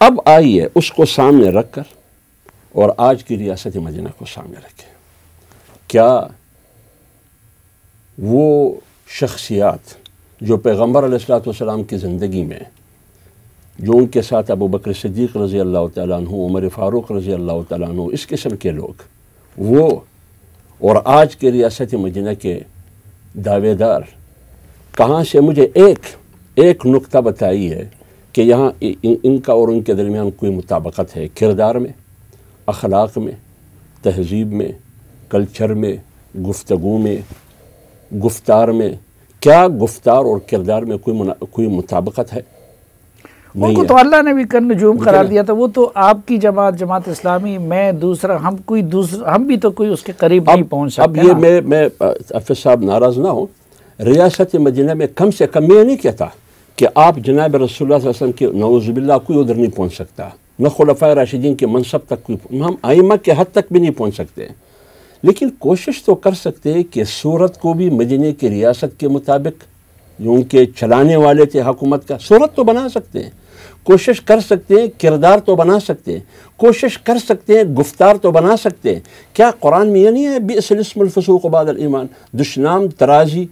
اب آئیے اس کو سامنے رکھ کر اور آج کی ریاست مدینہ کو سامنے رکھیں. کیا وہ شخصیات جو پیغمبر علیہ السلام کی زندگی میں، جو ان کے ساتھ ابو بکر صدیق رضی اللہ تعالیٰ عنہ، عمر فاروق رضی اللہ تعالیٰ عنہ، اس قسم کے لوگ، وہ اور آج کے ریاست مدینہ کے دعوے دار، کہاں سے مجھے ایک نقطہ بتائیے کہ یہاں ان کا اور ان کے درمیان کوئی مطابقت ہے کردار میں، اخلاق میں، تہذیب میں، کلچر میں، گفتگو میں، گفتار میں. کیا گفتار اور کردار میں کوئی مطابقت ہے؟ ان کو تو اللہ نے بھی کن نجوم قرار دیا تھا. وہ تو آپ کی جماعت اسلامی، میں دوسرا، ہم بھی تو کوئی اس کے قریب نہیں پہنچ سکتے. اب یہ میں حافظ صاحب ناراض نہ ہوں، ریاست مدینہ میں کم سے کم یہ نہیں کہتا کہ آپ جناب رسول اللہ صلی اللہ علیہ وسلم کے نعوذ باللہ کوئی ادھر نہیں پہنچ سکتا، نہ خلفائے راشدین کے منصب تک کوئی، ہم ائمہ کے حد تک بھی نہیں پہنچ سکتے، لیکن کوشش تو کر سکتے ہیں کہ صورت کو بھی مدینہ کی ریاست کے مطابق، جو ان کے چلانے والے تھے حکومت کا، صورت تو بنا سکتے ہیں، کوشش کر سکتے ہیں، کردار تو بنا سکتے ہیں، کوشش کر سکتے ہیں، گفتار تو بنا سکتے ہیں. کیا قرآن میں یہ نہیں ہے بئس الاسم الفسوق بعد الایمان؟ دشنام، ترازی،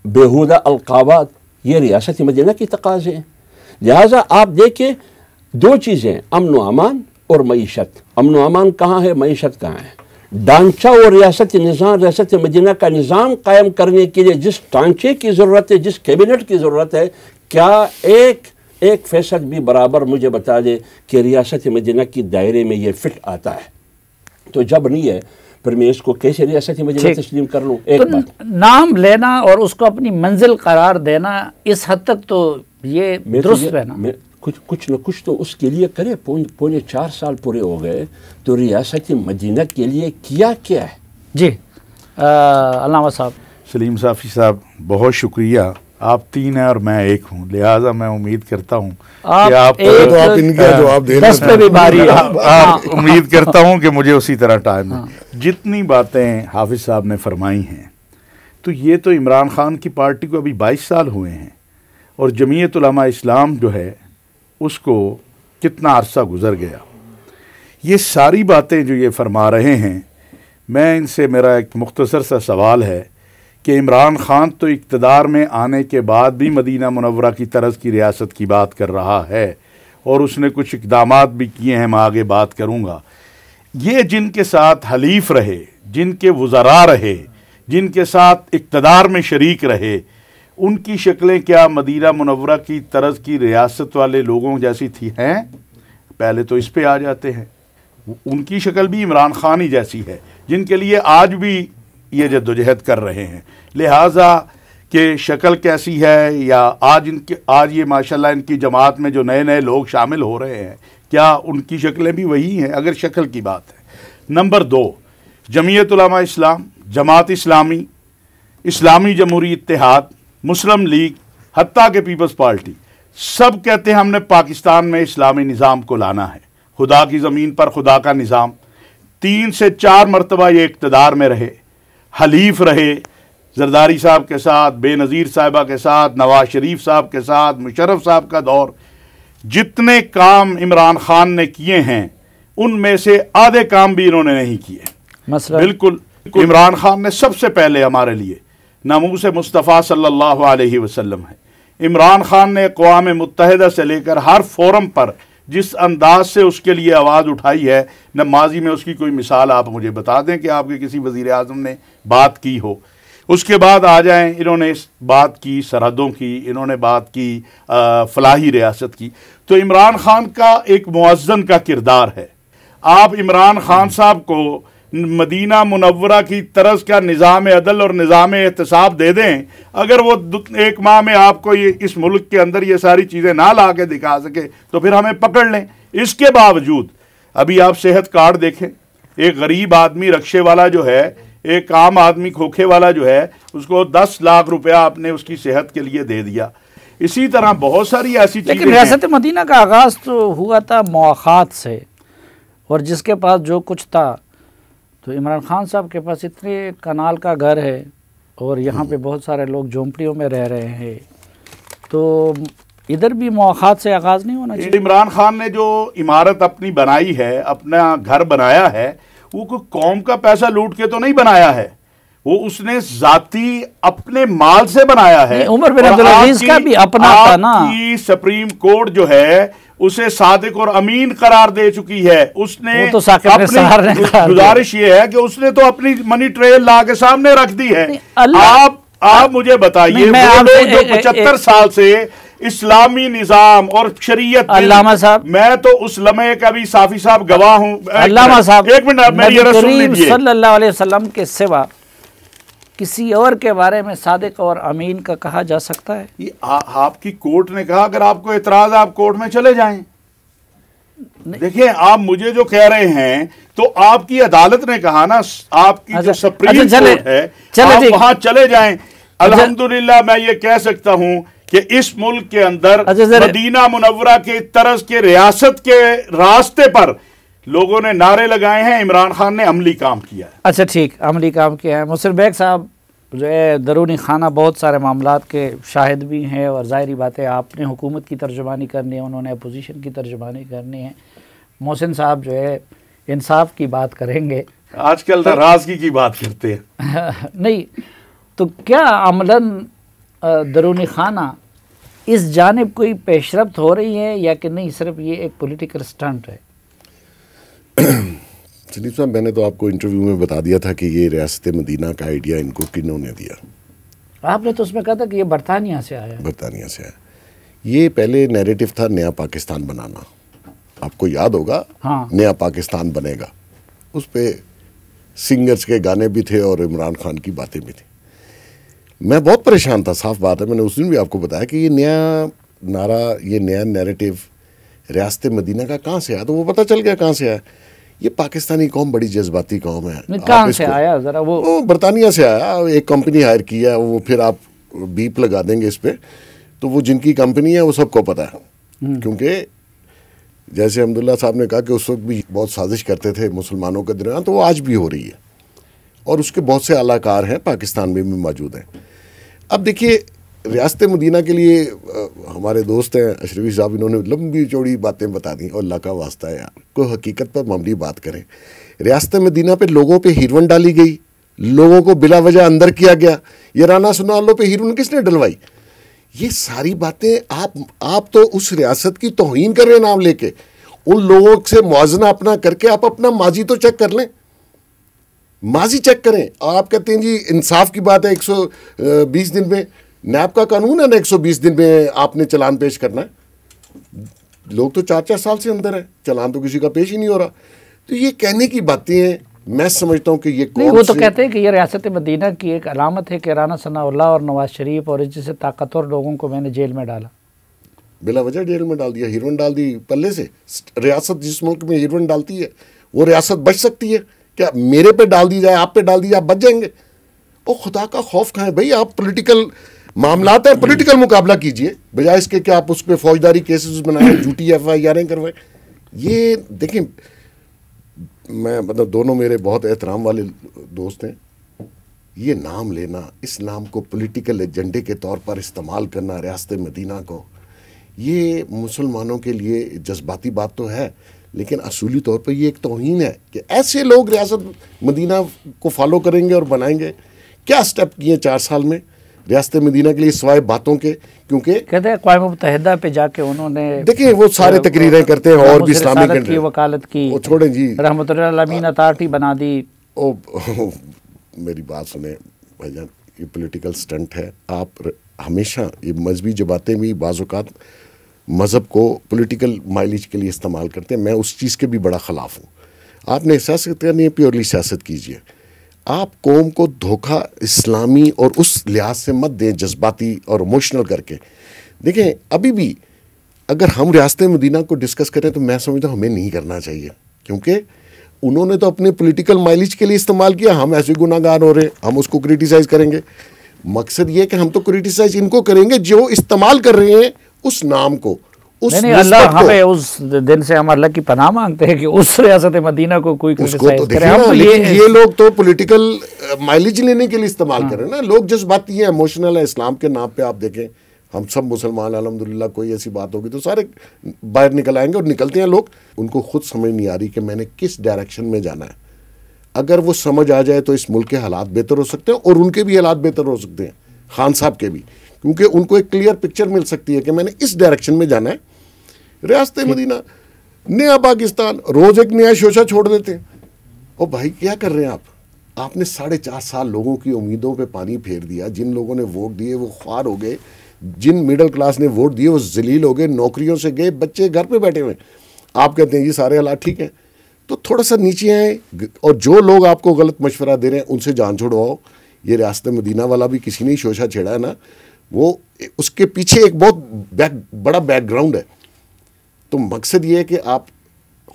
بیہودہ القابات، یہ ریاست مدینہ کی تقاضے ہیں. لہٰذا آپ دیکھیں دو چیزیں، امن و امان اور معیشت. امن و امان کہاں ہے، معیشت کہاں ہے؟ ڈانچہ اور ریاست مدینہ کا نظام قائم کرنے کے لیے جس ڈانچے کی ضرورت ہے، جس کیبنٹ کی ضرورت ہے، کیا ایک فیصد بھی برابر مجھے بتا دے کہ ریاست مدینہ کی دائرے میں یہ فٹ آتا ہے؟ تو جب نہیں ہے پھر میں اس کو کیسے ریاست مدینہ تسلیم کر لوں؟ ایک بات، نام لینا اور اس کو اپنی منزل قرار دینا اس حد تک تو یہ درست ہے نا. کچھ نہ کچھ تو اس کے لیے کرے. 4.25 سال پورے ہو گئے تو ریاست مدینہ کے لیے کیا ہے؟ جی علامہ صاحب. سلیم صافی صاحب بہت شکریہ. آپ 3 ہیں اور میں 1 ہوں، لہٰذا میں امید کرتا ہوں کہ آپ ان کا جواب دینا 10 پہ بھی باری ہے. آپ امید کرتا ہوں کہ مجھے اسی طرح ٹائم ہے. جتنی باتیں حافظ صاحب نے فرمائی ہیں، تو یہ تو عمران خان کی پارٹی کو ابھی 22 سال ہوئے ہیں، اور جمعیت علماء اسلام جو ہے اس کو کتنا عرصہ گزر گیا. یہ ساری باتیں جو یہ فرما رہے ہیں، میں ان سے میرا ایک مختصر سا سوال ہے کہ عمران خان تو اقتدار میں آنے کے بعد بھی مدینہ منورہ کی طرز کی ریاست کی بات کر رہا ہے، اور اس نے کچھ اقدامات بھی کیے ہیں، میں آگے بات کروں گا. یہ جن کے ساتھ حلیف رہے، جن کے وزراء رہے، جن کے ساتھ اقتدار میں شریک رہے، ان کی شکلیں کیا مدینہ منورہ کی طرز کی ریاست والے لوگوں جیسی تھی ہیں؟ پہلے تو اس پہ آ جاتے ہیں. ان کی شکل بھی عمران خان ہی جیسی ہے، جن کے لیے آج بھی یہ جدوجہد کر رہے ہیں. لہٰذا کہ شکل کیسی ہے، یا آج یہ ماشاءاللہ ان کی جماعت میں جو نئے لوگ شامل ہو رہے ہیں، کیا ان کی شکلیں بھی وہی ہیں اگر شکل کی بات ہے؟ نمبر 2، جمعیت علماء اسلام، جماعت اسلامی، اسلامی جمہوری اتحاد، مسلم لیگ، حتیٰ کہ پیپلز پارٹی، سب کہتے ہیں ہم نے پاکستان میں اسلامی نظام کو لانا ہے، خدا کی زمین پر خدا کا نظام. 3 سے 4 مرتبہ یہ اقتدار میں رہے، حلیف رہے زرداری صاحب کے ساتھ، بے نظیر صاحبہ کے ساتھ، نواز شریف صاحب کے ساتھ، مشرف صاحب کا دور. جتنے کام عمران خان نے کیے ہیں ان میں سے آدھے کام بھی انہوں نے نہیں کیے. بالکل عمران خان نے سب سے پہلے ہمارے لیے ناموس مصطفیٰ صلی اللہ علیہ وسلم ہے. عمران خان نے اقوام متحدہ سے لے کر ہر فورم پر جس انداز سے اس کے لیے آواز اٹھائی ہے، نہ ماضی میں اس کی کوئی مثال آپ مجھے بتا دیں کہ آپ کے کسی وزیر اعظم نے بات کی ہو. اس کے بعد آ جائیں، انہوں نے بات کی سرحدوں کی، انہوں نے بات کی فلاحی ریاست کی. تو عمران خان کا ایک موزن کا کردار ہے. آپ عمران خان صاحب کو مدینہ منورہ کی طرز کا نظام عدل اور نظام احتساب دے دیں، اگر وہ 1 ماہ میں آپ کو اس ملک کے اندر یہ ساری چیزیں نہ لا کے دکھا سکے تو پھر ہمیں پکڑ لیں. اس کے باوجود ابھی آپ صحت کارڈ دیکھیں، ایک غریب آدمی رکشے والا جو ہے، ایک عام آدمی کھوکھے والا جو ہے، اس کو 10 لاکھ روپیہ آپ نے اس کی صحت کے لیے دے دیا. اسی طرح بہت ساری ایسی چیزیں. لیکن ریاست مدینہ کا آغاز تو ہوا تھا مواخات سے، اور جس کے پاس جو کچھ تھا، تو عمران خان صاحب کے پاس اتنے کنال کا گھر ہے، اور یہاں پہ بہت سارے لوگ جھونپڑیوں میں رہ رہے ہیں. تو ادھر بھی مواخات سے آغاز نہیں ہونا چاہیے؟ عمران خان نے جو عمارت اپنی بنائی ہے، اپنا گھر بنایا ہے، وہ کوئی قوم کا پیسہ لوٹ کے تو نہیں بنایا ہے، وہ اس نے ذاتی اپنے مال سے بنایا ہے۔ عمر بن عبدالعزیز کا بھی اپنا تھا نا۔ آپ کی سپریم کورٹ جو ہے اسے صادق اور امین قرار دے چکی ہے، اس نے اپنی گزارش یہ ہے کہ اس نے تو اپنی منی ٹریل لا کے سامنے رکھ دی ہے۔ آپ مجھے بتائیے، وہ لوگ جو 75 سال سے اسلامی نظام اور شریعت، علامہ صاحب میں تو اس لمحے کا بھی صافی صاحب گواہ ہوں۔ علامہ صاحب، ایک منٹ میری رسول کریم لیجئے، صلی اللہ علیہ وسلم کے سوا کسی اور کے بارے میں صادق اور امین کا کہا جا سکتا ہے؟ یہ آپ کی کورٹ نے کہا اگر آپ کو اعتراض ہے آپ کورٹ میں چلے جائیں۔ دیکھیں آپ مجھے جو کہہ رہے ہیں تو آپ کی عدالت نے کہا نا، آپ کی جو سپریم کورٹ ہے، آپ وہاں چلے جائیں۔ الحمدللہ میں یہ کہہ سکتا ہوں کہ اس ملک کے اندر مدینہ منورہ کے طرز کے ریاست کے راستے پر لوگوں نے نعرے لگائے ہیں، عمران خان نے عملی کام کیا ہے۔ اچھا ٹھیک، عملی کام کیا ہے۔ محسن بیگ صاحب جو ہے درونی خانہ بہت سارے معاملات کے شاہد بھی ہیں، اور ظاہری بات ہے آپ نے حکومت کی ترجمانی کرنی ہے، انہوں نے اپوزیشن کی ترجمانی کرنی ہے۔ محسن صاحب جو ہے انصاف کی بات کریں گے، آج کل ناراضگی کی بات کرتے ہیں۔ نہیں تو کیا عملاً درونی خانہ اس جانب کوئی پیش رفت ہو رہی ہے یا کہ نہیں، صرف یہ ایک پولیٹیکل سٹنٹ ہے؟ سلیم صاحب، میں نے تو آپ کو انٹرویو میں بتا دیا تھا کہ یہ ریاست مدینہ کا آئیڈیا ان کو کنہوں نے دیا۔ آپ نے تو اس میں کہا تھا کہ یہ برطانیہ سے آیا ہے۔ برطانیہ سے آیا۔ یہ پہلے نیریٹو تھا نیا پاکستان بنانا، آپ کو یاد ہوگا، نیا پاکستان بنے گا، اس پہ سنگرز کے گانے بھی تھے اور عمران خان کی باتیں بھی تھیں۔ میں بہت پریشان تھا، صاف بات ہے، میں نے اس دن بھی آپ کو بتایا کہ یہ نیا نعرہ، یہ نیا نیریٹو ریاست مدینہ کا کہاں سے آیا، تو وہ پتہ چل گیا کہاں سے آیا۔ یہ پاکستانی قوم بڑی جذباتی قوم ہے۔ کہاں سے آیا ذرا؟ وہ برطانیہ سے آیا، ایک کمپنی ہائر کی ہے، وہ پھر آپ بیپ لگا دیں گے اس پہ، تو وہ جن کی کمپنی ہے وہ سب کو پتہ ہے، کیونکہ جیسے حمداللہ صاحب نے کہا کہ اس وقت بھی بہت سازش کرتے تھے مسلمانوں کے درمیان، تو وہ آج بھی ہو رہی ہے، اور اس کے بہت سے اعلیٰ کار ہیں پاکستان میں بھی موجود ہیں۔ اب دیکھیے ریاست مدینہ کے لیے ہمارے دوست ہیں اشرفی صاحب، انہوں نے لمبی چوڑی باتیں بتا دیں، اور اللہ کا واسطہ ہے یار کوئی حقیقت پر مبنی بات کریں۔ ریاست مدینہ پہ لوگوں پہ ہیروئن ڈالی گئی، لوگوں کو بلا وجہ اندر کیا گیا۔ یہ رانا سنالو پہ ہیروئن کس نے ڈلوائی؟ یہ ساری باتیں آپ تو اس ریاست کی توہین کر رہے ہیں نام لے کے۔ ان لوگوں سے موازنہ اپنا کر کے آپ اپنا ماضی تو چیک کر لیں، ماضی چیک کریں۔ آپ کہتے ہیں جی انصاف کی بات ہے، 120 دن میں نیب کا قانون ہے نا، 120 دن میں آپ نے چلان پیش کرنا ہے۔ لوگ تو 4 سال سے اندر ہے، چلان تو کسی کا پیش ہی نہیں ہو رہا۔ تو یہ کہنے کی باتیں ہیں، میں سمجھتا ہوں کہ یہ نہیں، وہ تو کہتے ہیں کہ یہ ریاست مدینہ کی ایک علامت ہے کہ رانا ثناء اللہ اور نواز شریف اور اس جیسے طاقتور لوگوں کو میں نے جیل میں ڈالا، بلا وجہ جیل میں ڈال دیا، ہیروئن ڈال دی پلے سے۔ ریاست جس ملک میں ہیروئن ڈالتی ہے وہ ریاست بچ سکتی ہے کیا؟ میرے پہ ڈال دی جائے، آپ پہ ڈال دی جائے، آپ بچ جائیں گے؟ او خدا کا خوف کھائیں بھائی، آپ پولیٹیکل معاملات ہیں، پولیٹیکل مقابلہ کیجئے، بجائے اس کے کہ آپ اس پہ فوجداری کیسز بنائیں، جھوٹی FIR کروائیں۔ یہ دیکھیں، میں مطلب دونوں میرے بہت احترام والے دوست ہیں، یہ نام لینا، اس نام کو پولیٹیکل ایجنڈے کے طور پر استعمال کرنا ریاست مدینہ کو، یہ مسلمانوں کے لیے جذباتی بات تو ہے، لیکن اصولی طور پر یہ ایک توہین ہے کہ ایسے لوگ ریاست مدینہ کو فالو کریں گے اور بنائیں گے۔ کیا سٹیپ کیے 4 سال میں ریاست مدینہ کے لیے سوائے باتوں کے؟ کیونکہ کہتے ہیں اقوام متحدہ پہ جا کے انہوں نے دیکھیں وہ سارے تقریریں کرتے ہیں، اور بھی اسلامی کی وکالت کی، وہ چھوڑیں جی، رحمۃ اللہ العالمین اتھارٹی بنا دی۔ میری بات سنیں بھائی جان، یہ پولیٹیکل سٹنٹ ہے۔ آپ ہمیشہ یہ مذہبی جماعتیں بھی بعض اوقات مذہب کو پولیٹیکل مائلیج کے لیے استعمال کرتے ہیں، میں اس چیز کے بھی بڑا خلاف ہوں۔ آپ نے سیاست کرنی ہے، پیورلی سیاست کیجئے۔ آپ قوم کو دھوکہ اسلامی اور اس لحاظ سے مت دیں جذباتی اور ایموشنل کر کے۔ دیکھیں ابھی بھی اگر ہم ریاست مدینہ کو ڈسکس کریں تو میں سمجھتا ہوں ہمیں نہیں کرنا چاہیے، کیونکہ انہوں نے تو اپنے پولیٹیکل مائلیج کے لیے استعمال کیا، ہم ایسے گناہ گار ہو رہے ہیں، ہم اس کو کرٹیسائز کریں گے۔ مقصد یہ کہ ہم تو کرٹیسائز ان کو کریں گے جو استعمال کر رہے ہیں اس نام کو، اس نہیں اللہ ہمیں اس دن سے ہم اللہ کی پناہ مانگتے ہیں کہ اس ریاست مدینہ کو کوئی کرٹیسائز کرے۔ لیکن یہ لوگ تو پولیٹیکل مائلیج لینے کے لیے استعمال کر رہے ہیں نا، لوگ جذباتی ہیں، ایموشنل ہیں۔ اسلام کے نام پہ آپ دیکھیں ہم سب مسلمان الحمدللہ، کوئی ایسی بات ہوگی تو سارے باہر نکل آئیں گے، اور نکلتے ہیں لوگ، ان کو خود سمجھ نہیں آ رہی کہ میں نے کس ڈائریکشن میں جانا ہے۔ اگر وہ سمجھ آ جائے تو اس ملک کے حالات بہتر ہو سکتے ہیں، اور ان کے بھی حالات بہتر ہو سکتے ہیں، خان صاحب کے بھی، کیونکہ ان کو ایک کلیئر پکچر مل سکتی ہے کہ میں نے اس ڈائریکشن میں جانا ہے۔ ریاست مدینہ، نیا پاکستان، روز ایک نیا شوشہ چھوڑ دیتے ہیں۔ او بھائی کیا کر رہے ہیں آپ نے 4.5 سال لوگوں کی امیدوں پہ پانی پھیر دیا۔ جن لوگوں نے ووٹ دیے وہ خوار ہو گئے، جن مڈل کلاس نے ووٹ دیے وہ ذلیل ہو گئے، نوکریوں سے گئے، بچے گھر پہ بیٹھے ہوئے۔ آپ کہتے ہیں یہ سارے حالات ٹھیک ہیں، تو تھوڑا سا نیچے آئیں، اور جو لوگ آپ کو غلط مشورہ دے رہے ہیں ان سے جان چھوڑواؤ۔ یہ ریاست مدینہ والا بھی کسی نے شوشہ چھیڑا ہے نا، وہ اس کے پیچھے ایک بہت بڑا بیک گراؤنڈ ہے۔ تو مقصد یہ ہے کہ آپ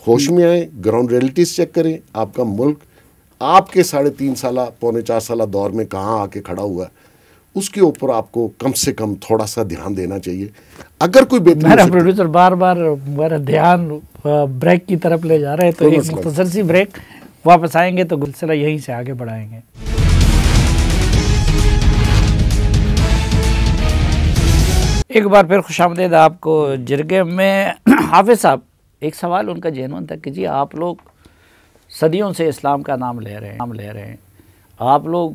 ہوش میں آئیں، گراؤنڈ ریئلٹیز چیک کریں۔ آپ کا ملک آپ کے 3.5 سالہ پونے 4 سالہ دور میں کہاں آ کے کھڑا ہوا ہے، اس کے اوپر آپ کو کم سے کم تھوڑا سا دھیان دینا چاہیے۔ اگر کوئی بہتری میرا پروڈیوسر بار بار میرا دھیان بریک کی طرف لے جا رہے ہیں، تو ایک مختصر سی بریک، واپس آئیں گے تو سلسلہ یہیں سے آگے بڑھائیں گے۔ ایک بار پھر خوش آمدید آپ کو جرگے میں۔ حافظ صاحب، ایک سوال ان کا جینون تھا کہ جی آپ لوگ صدیوں سے اسلام کا نام لے رہے ہیں، آپ لوگ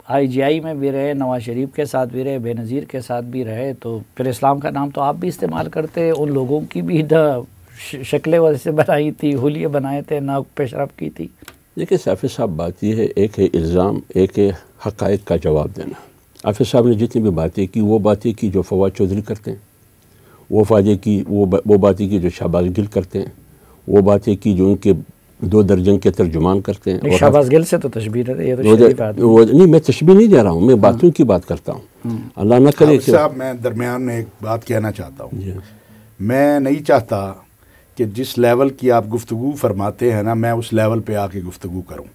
IGI میں بھی رہے، نواز شریف کے ساتھ بھی رہے، بے نظیر کے ساتھ بھی رہے، تو پھر اسلام کا نام تو آپ بھی استعمال کرتے، ان لوگوں کی بھی شکلیں ویسے بنائی تھی، حلیے بنائے تھے، ناک پیشرب کی تھی۔ دیکھیں حافظ صاحب، بات یہ ہے، ایک ہے الزام، ایک ہے حقائق کا جواب دینا۔ حافظ صاحب نے جتنی بھی باتیں کی، وہ باتیں کی جو فواد چودھری کرتے ہیں، وہ باتیں کی جو شہباز گل کرتے ہیں، وہ باتیں کی جو ان کے 2 درجن کے ترجمان کرتے ہیں۔ شہباز گل سے تو تشبیہ ہے، یہ تو شریف آدمی۔ نہیں، میں تشبیہ نہیں دے رہا ہوں، میں باتوں کی بات کرتا ہوں۔ اللہ نہ کرے کہ صاحب میں درمیان میں ایک بات کہنا چاہتا ہوں۔ میں نہیں چاہتا کہ جس لیول کی آپ گفتگو فرماتے ہیں نا، میں اس لیول پہ آ کے گفتگو کروں،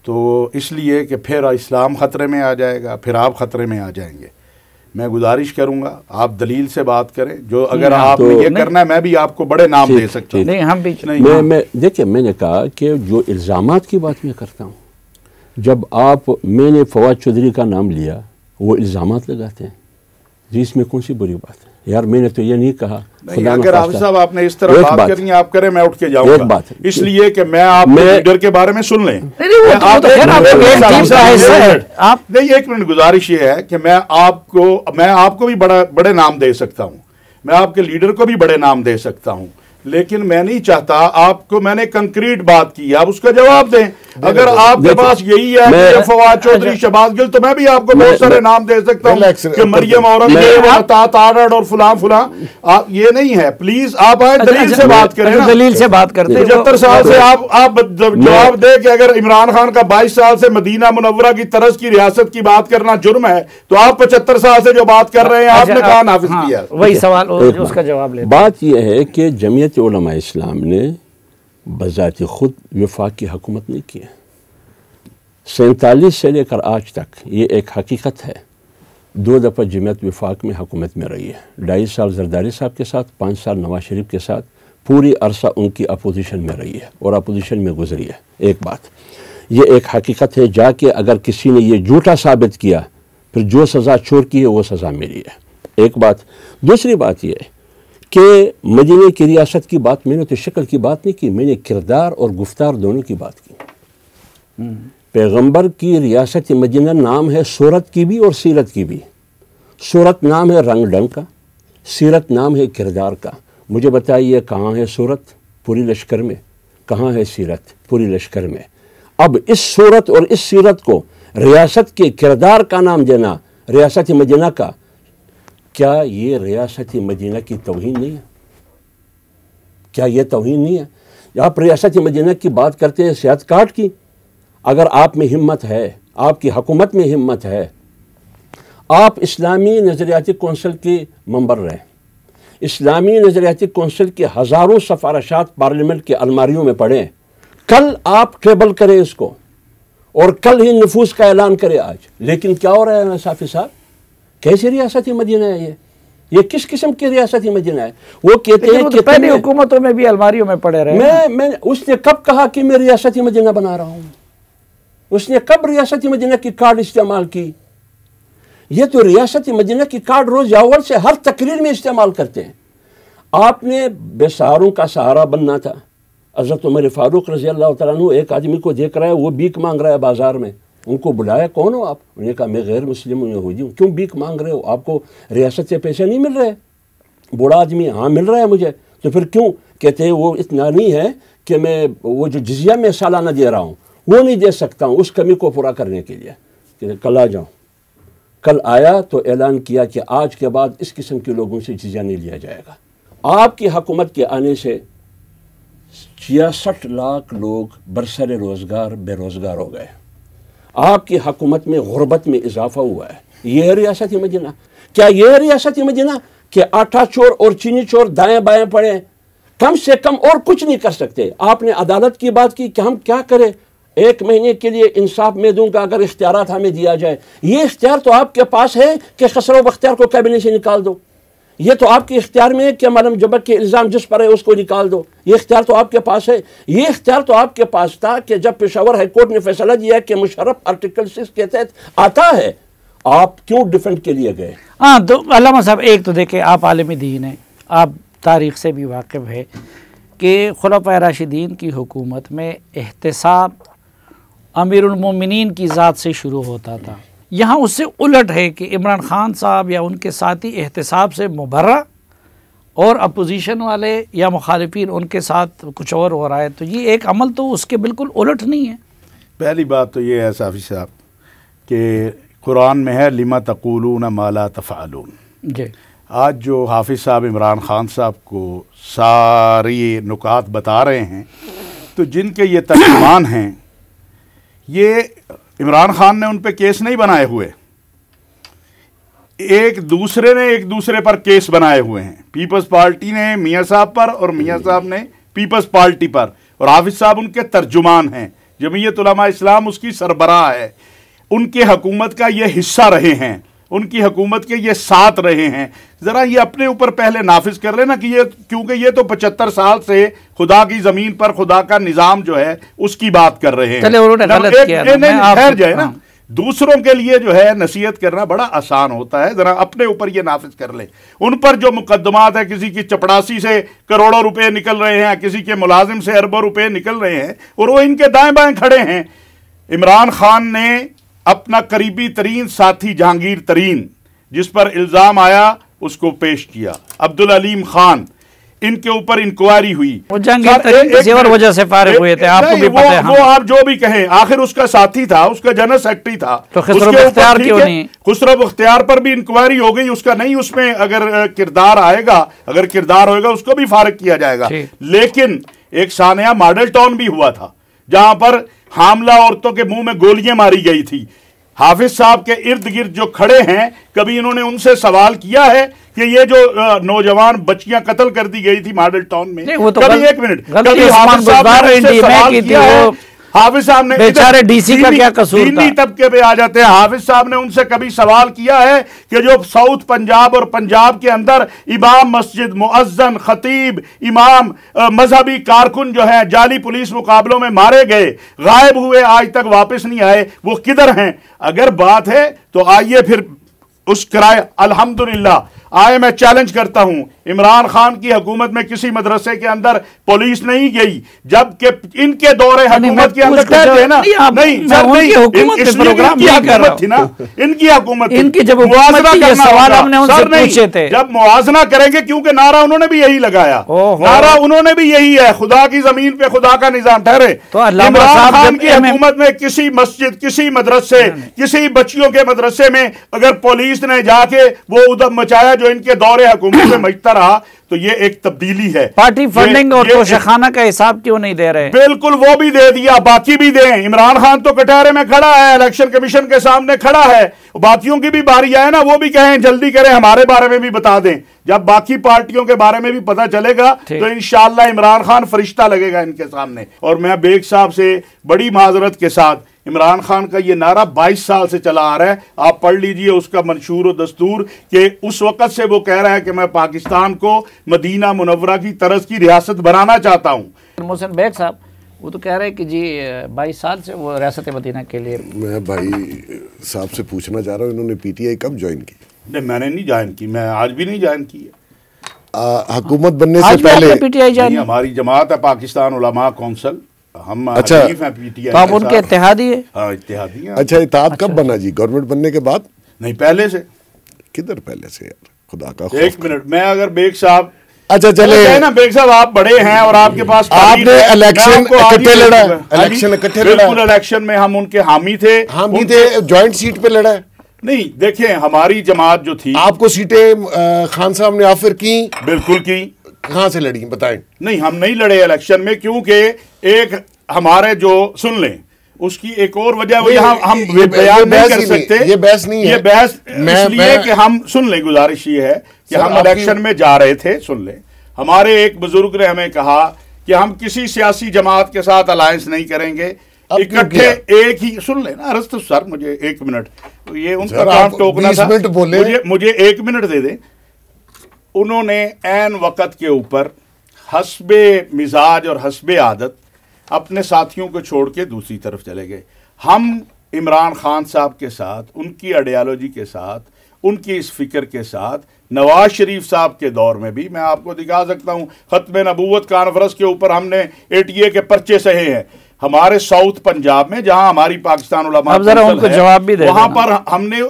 تو اس لیے کہ پھر اسلام خطرے میں آ جائے گا، پھر آپ خطرے میں آ جائیں گے۔ میں گزارش کروں گا آپ دلیل سے بات کریں، جو اگر آپ نے یہ کرنا ہے میں بھی آپ کو بڑے نام دے سکتا ہوں۔ نہیں، ہم بھی دیکھیں، میں نے کہا کہ جو الزامات کی بات میں کرتا ہوں، جب میں نے فواد چودھری کا نام لیا، وہ الزامات لگاتے ہیں، جی اس میں کون سی بری بات ہے؟ یار میں نے تو یہ نہیں کہا۔ اگر حافظ صاحب آپ نے اس طرح بات کرنی ہے آپ کریں، میں اٹھ کے جاؤں گا، اس لیے کہ میں آپ لیڈر کے بارے میں سن لیں۔ نہیں، ایک منٹ، گزارش یہ ہے کہ میں آپ کو بھی بڑے نام دے سکتا ہوں، میں آپ کے لیڈر کو بھی بڑے نام دے سکتا ہوں، لیکن میں نہیں چاہتا آپ کو، میں نے کنکریٹ بات کی، آپ اس کا جواب دیں۔ اگر آپ کے پاس یہی ہے کہ فواد چودھری، شہباز گل، تو میں بھی آپ کو بہت سارے نام دے سکتا ہوں کہ مریم اورنگزیب، عطا آرڈ اور فلاں۔ یہ نہیں ہے، پلیز آپ آئیں دلیل سے بات کریں، دلیل سے بات کرتے ہیں۔ 75 سال سے آپ جواب دیں کہ اگر عمران خان کا 22 سال سے مدینہ منورہ کی طرز کی ریاست کی بات کرنا جرم ہے، تو آپ 75 سال سے جو بات کر رہے ہیں آپ نے کہاں نافذ کیا؟ وہی سوال، اس کا جواب لیں۔ بات یہ ہے کہ جمعیت علماء اسلام نے بذات خود وفاق کی حکومت نہیں کی ہے۔ 47 سے لے کر آج تک یہ ایک حقیقت ہے، 2 دفعہ جمعیت وفاق میں حکومت میں رہی ہے، 2.5 سال زرداری صاحب کے ساتھ، 5 سال نواز شریف کے ساتھ، پوری عرصہ ان کی اپوزیشن میں رہی ہے اور اپوزیشن میں گزری ہے۔ ایک بات یہ ایک حقیقت ہے، جا کے اگر کسی نے یہ جھوٹا ثابت کیا، پھر جو سزا چور کی ہے وہ سزا ملی ہے۔ ایک بات۔ دوسری بات یہ ہے کہ مدینہ کی ریاست کی بات میں نے تو شکل کی بات نہیں کی، میں نے کردار اور گفتار دونوں کی بات کی۔ پیغمبر کی ریاست مدینہ نام ہے صورت کی بھی اور سیرت کی بھی۔ صورت نام ہے رنگ ڈنگ کا، سیرت نام ہے کردار کا۔ مجھے بتائیے کہاں ہے صورت؟ پوری لشکر میں۔ کہاں ہے سیرت؟ پوری لشکر میں۔ اب اس صورت اور اس سیرت کو ریاست کے کردار کا نام دینا ریاست مدینہ کا، کیا یہ ریاست مدینہ کی توہین نہیں ہے؟ کیا یہ توہین نہیں ہے؟ آپ ریاست مدینہ کی بات کرتے ہیں صحت کارڈ کی، اگر آپ میں ہمت ہے، آپ کی حکومت میں ہمت ہے، آپ اسلامی نظریاتی کونسل کے ممبر رہیں، اسلامی نظریاتی کونسل کے ہزاروں سفارشات پارلیمنٹ کے الماریوں میں پڑھیں، کل آپ ٹریبل کریں اس کو اور کل ہی نفوذ کا اعلان کریں آج۔ لیکن کیا ہو رہا ہے صافی صاحب؟ کیسی ریاست مدینہ ہے یہ کس قسم کی ریاست مدینہ ہے؟ وہ کہتے ہیں کہ پہلی حکومتوں میں بھی الماریوں میں پڑے رہے۔ اس نے کب کہا کہ میں ریاست مدینہ بنا رہا ہوں؟ اس نے کب ریاست مدینہ کی کارڈ استعمال کی؟ یہ تو ریاست مدینہ کی کارڈ روز اول سے ہر تقریر میں استعمال کرتے ہیں. آپ نے بے سہاروں کا سہارا بننا تھا. حضرت عمر فاروق رضی اللہ تعالیٰ عنہ ایک آدمی کو دیکھ رہا ہے وہ بھیک مانگ رہا ہے بازار میں. ان کو بلایا, کون ہو آپ؟ انہوں نے کہا میں غیر مسلم ہوں, یہودی ہوں. کیوں بھیک مانگ رہے ہو؟ آپ کو ریاست سے پیسے نہیں مل رہے؟ بوڑھا آدمی, ہاں مل رہا ہے مجھے. تو پھر کیوں؟ کہتے ہیں وہ اتنا نہیں ہے کہ میں وہ جو جزیہ میں سالانہ دے رہا ہوں وہ نہیں دے سکتا ہوں, اس کمی کو پورا کرنے کے لیے کہ کل آ جاؤں. کل آیا تو اعلان کیا کہ آج کے بعد اس قسم کے لوگوں سے جزیہ نہیں لیا جائے گا. آپ کی حکومت کے آنے سے 66 لاکھ لوگ برسر روزگار بے روزگار ہو گئے. آپ کی حکومت میں غربت میں اضافہ ہوا ہے. یہ ہے ریاست مدینہ؟ کیا یہ ہے ریاست مدینہ کہ آٹا چور اور چینی چور دائیں بائیں پڑے؟ کم سے کم اور کچھ نہیں کر سکتے. آپ نے عدالت کی بات کی کہ ہم کیا کریں, 1 مہینے کے لیے انصاف میں دوں گا اگر اختیارات ہمیں دیا جائے. یہ اختیار تو آپ کے پاس ہے کہ خسرو بختیار کو کابینہ سے نکال دو. یہ تو آپ کے اختیار میں ہے کہ ملم جبر کے الزام جس پر ہے اس کو نکال دو. یہ اختیار تو آپ کے پاس ہے. یہ اختیار تو آپ کے پاس تھا کہ جب پشاور ہائی کورٹ نے فیصلہ دیا کہ مشرف آرٹیکل 6 کے تحت آتا ہے, آپ کیوں ڈیفینڈ کے لیے گئے؟ ہاں تو علامہ صاحب ایک تو دیکھیں, آپ عالم دین ہیں, آپ تاریخ سے بھی واقف ہے کہ خلفائے راشدین کی حکومت میں احتساب امیر المومنین کی ذات سے شروع ہوتا تھا. یہاں اس سے الٹ ہے کہ عمران خان صاحب یا ان کے ساتھی احتساب سے مبرہ اور اپوزیشن والے یا مخالفین ان کے ساتھ کچھ اور ہو رہا ہے. تو یہ ایک عمل تو اس کے بالکل الٹ نہیں ہے. پہلی بات تو یہ ہے صافی صاحب کہ قرآن میں ہے لما تقولون ما لا تفعلون. جی آج جو حافظ صاحب عمران خان صاحب کو ساری نکات بتا رہے ہیں تو جن کے یہ ترجمان ہیں, یہ عمران خان نے ان پہ کیس نہیں بنائے ہوئے, ایک دوسرے پر کیس بنائے ہوئے ہیں. پیپلز پارٹی نے میاں صاحب پر اور میاں صاحب نے پیپلز پارٹی پر, اور حافظ صاحب ان کے ترجمان ہیں. جمعیت علماء اسلام اس کی سربراہ ہے. ان کے حکومت کا یہ حصہ رہے ہیں, ان کی حکومت کے یہ ساتھ رہے ہیں. ذرا یہ اپنے اوپر پہلے نافذ کر لینا کہ یہ, کیونکہ یہ تو 75 سال سے خدا کی زمین پر خدا کا نظام جو ہے اس کی بات کر رہے ہیں. چلے انہوں نے غلط کیا, ٹھہر جائے نا. دوسروں کے لیے جو ہے نصیحت کرنا بڑا آسان ہوتا ہے, ذرا اپنے اوپر یہ نافذ کر لیں. ان پر جو مقدمات ہے, کسی کی چپڑاسی سے کروڑوں روپے نکل رہے ہیں, کسی کے ملازم سے اربوں روپے نکل رہے ہیں, اور وہ ان کے دائیں بائیں کھڑے ہیں. عمران خان نے اپنا قریبی ترین ساتھی جہانگیر ترین جس پر الزام آیا اس کو پیش کیا, عبدالعلیم خان, ان کے اوپر انکوائری ہوئی. وہ جہانگیر ترین کسی اور وجہ سے فارغ ہوئے تھے, آپ کو بھی پتہ ہے. وہ آپ جو بھی کہیں, آخر اس کا ساتھی تھا, اس کا جنرل سیکرٹری تھا. تو خسرو بختیار کیوں نہیں؟ خسرو بختیار پر بھی انکوائری ہو گئی, اس کا نہیں, اس میں اگر کردار آئے گا, اگر کردار ہوئے گا اس کو بھی فارغ کیا جائے گا. لیکن ایک سانحہ ماڈل ٹاؤن بھی ہوا تھا جہاں پر حاملہ عورتوں کے منہ میں گولیاں ماری گئی تھی. حافظ صاحب کے ارد گرد جو کھڑے ہیں, کبھی انہوں نے ان سے سوال کیا ہے کہ یہ جو نوجوان بچیاں قتل کر دی گئی تھی ماڈل ٹاؤن میں, کبھی ایک منٹ, کبھی حافظ صاحب نے ان سے سوال کیا ہے؟ حافظ صاحب نے بیچارے ڈی سی کا کیا قصور تھا؟ دینی طبقے پہ آ جاتے ہیں. حافظ صاحب نے ان سے کبھی سوال کیا ہے کہ جو ساؤتھ پنجاب اور پنجاب کے اندر امام مسجد, مؤذن, خطیب, امام, مذہبی کارکن جو ہیں جعلی پولیس مقابلوں میں مارے گئے, غائب ہوئے, آج تک واپس نہیں آئے, وہ کدھر ہیں؟ اگر بات ہے تو آئیے پھر اس کرائے. الحمدللہ آئے, میں چیلنج کرتا ہوں, عمران خان کی حکومت میں کسی مدرسے کے اندر پولیس نہیں گئی, جبکہ ان کے دور حکومت کے اندر کہتے نا, نہیں سر نہیں, اس لیے ان کی حکومت تھی نا, ان کی حکومت تھی, موازنہ کرنا ہوگا سر. نہیں, جب موازنہ کریں گے, کیونکہ نعرہ انہوں نے بھی یہی لگایا, نعرہ انہوں نے بھی یہی ہے, خدا کی زمین پہ خدا کا نظام. ٹھہرے, عمران خان کی حکومت میں کسی مسجد, کسی مدرسے, کسی بچیوں کے مدرسے میں اگر پولیس نے جا کے وہ ادب مچایا جو ان کے دور حکومت میں مچتا رہا, تو یہ ایک تبدیلی ہے. پارٹی فنڈنگ اور توشخانہ کا حساب کیوں نہیں دے رہے؟ بالکل وہ بھی دے دیا, باقی بھی دیں. عمران خان تو کٹہرے میں کھڑا ہے, الیکشن کمیشن کے سامنے کھڑا ہے, باقیوں کی بھی باری آئے نا, وہ بھی کہیں جلدی کریں, ہمارے بارے میں بھی بتا دیں. جب باقی پارٹیوں کے بارے میں بھی پتہ چلے گا تو انشاءاللہ عمران خان فرشتہ لگے گا ان کے سامنے. اور میں بیگ صاحب سے بڑی معذرت کے ساتھ, عمران خان کا یہ نعرہ 22 سال سے چلا آ رہا ہے, آپ پڑھ لیجئے اس کا منشور و دستور, کہ اس وقت سے وہ کہہ رہا ہے کہ میں پاکستان کو مدینہ منورہ کی طرز کی ریاست بنانا چاہتا ہوں. محسن بیگ صاحب, وہ تو کہہ رہے ہیں کہ جی 22 سال سے وہ ریاست مدینہ کے لیے. میں بھائی صاحب سے پوچھنا چاہ رہا ہوں انہوں نے پی ٹی آئی کب جوائن کی؟ نہیں میں نے نہیں جوائن کی, میں آج بھی نہیں جوائن کی ہے. حکومت بننے سے پہلے پی ٹی آئی جوائن, ہماری جماعت ہے پاکستان علماء کونسل, ہم اچھا حریف ہیں پی ٹی تو آئی. آپ ان کے اتحادی ہیں؟ ہاں اتحادی ہیں. اچھا اتحاد کب بنا جی؟ گورنمنٹ بننے کے بعد؟ نہیں پہلے سے. کدھر پہلے سے یار, خدا کا ایک خوف. منٹ, میں اگر بیگ صاحب, اچھا چلے نا بیگ صاحب آپ بڑے ہیں اور آپ کے پاس آپ نے الیکشن اکٹھے لڑا, الیکشن اکٹھے لڑا, بالکل الیکشن میں ہم ان کے حامی تھے. ہم بھی تھے, جوائنٹ سیٹ پہ لڑا ہے. نہیں دیکھیں ہماری جماعت جو تھی, آپ کو سیٹیں خان صاحب نے آفر کی؟ بالکل کی. کہاں سے لڑی بتائیں؟ نہیں ہم نہیں لڑے الیکشن میں, کیونکہ ایک ہمارے جو سن لیں اس کی ایک اور وجہ وہ یہاں ہم بیان نہیں کر سکتے. یہ بحث نہیں ہے, یہ بحث اس لیے کہ ہم سن لیں, گزارش یہ ہے کہ ہم الیکشن میں جا رہے تھے. سن لیں, ہمارے ایک بزرگ نے ہمیں کہا کہ ہم کسی سیاسی جماعت کے ساتھ الائنس نہیں کریں گے, اکٹھے ایک ہی. سن لیں نا رست سر, مجھے ایک منٹ, یہ ان کا کام ٹوکنا تھا, مجھے ایک منٹ دے دیں. انہوں نے عین وقت کے اوپر حسب مزاج اور حسب عادت اپنے ساتھیوں کو چھوڑ کے دوسری طرف چلے گئے. ہم عمران خان صاحب کے ساتھ, ان کی آئیڈیالوجی کے ساتھ, ان کی اس فکر کے ساتھ, نواز شریف صاحب کے دور میں بھی, میں آپ کو دکھا سکتا ہوں ختم نبوت کانفرنس کے اوپر ہم نے ATA کے پرچے سہے ہیں. ہمارے ساؤتھ پنجاب میں جہاں ہماری پاکستان علماء کونسل ہے, وہاں پر ہم نے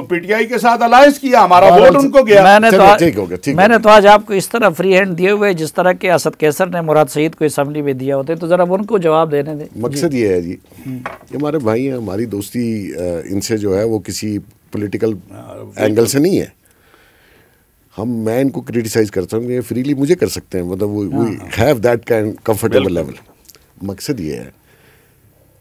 پی ٹی آئی کے ساتھ الائنس کیا, ہمارا ووٹ ان کو گیا. میں نے تو آج آپ کو اس طرح فری ہینڈ دیے ہوئے جس طرح کہ اسد کیسر نے مراد سعید کو اسمبلی میں دیا ہوتے, تو ذرا ان کو جواب دینے دیں. مقصد یہ ہے جی, یہ ہمارے بھائی ہیں, ہماری دوستی ان سے جو ہے وہ کسی پولیٹیکل اینگل سے نہیں ہے. میں ان کو کریٹیسائز کرتا ہوں, یہ فریلی مجھے کر سکتے ہیں, مطلب وہ have that kind comfortable level. مقصد یہ ہے